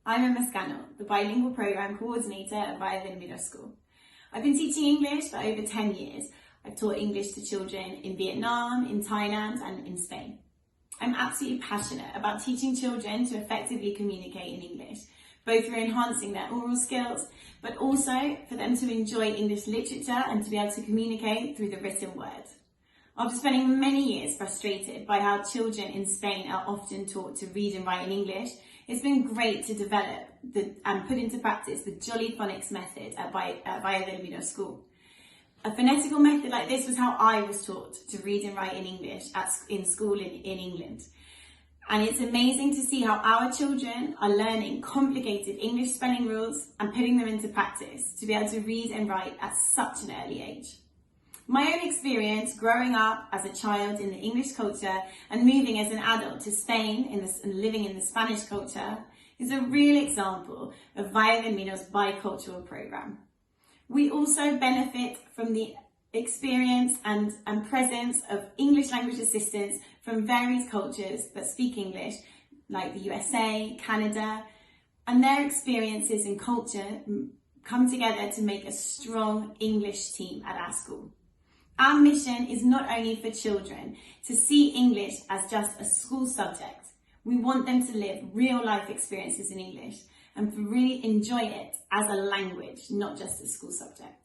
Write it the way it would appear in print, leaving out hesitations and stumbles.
I'm Emma Scannell, the bilingual program coordinator at Valle del Miro School. I've been teaching English for over 10 years. I've taught English to children in Vietnam, in Thailand and in Spain. I'm absolutely passionate about teaching children to effectively communicate in English, both through enhancing their oral skills, but also for them to enjoy English literature and to be able to communicate through the written word. After spending many years frustrated by how children in Spain are often taught to read and write in English, it's been great to develop and put into practice the Jolly Phonics method at Valle del Miro School. A phonetical method like this was how I was taught to read and write in English in school in England. And it's amazing to see how our children are learning complicated English spelling rules and putting them into practice to be able to read and write at such an early age. My own experience growing up as a child in the English culture and moving as an adult to Spain and living in the Spanish culture is a real example of Valle del Miro's bicultural program. We also benefit from the experience and presence of English language assistants from various cultures that speak English, like the USA, Canada, and their experiences and culture come together to make a strong English team at our school. Our mission is not only for children to see English as just a school subject. We want them to live real life experiences in English and to really enjoy it as a language, not just a school subject.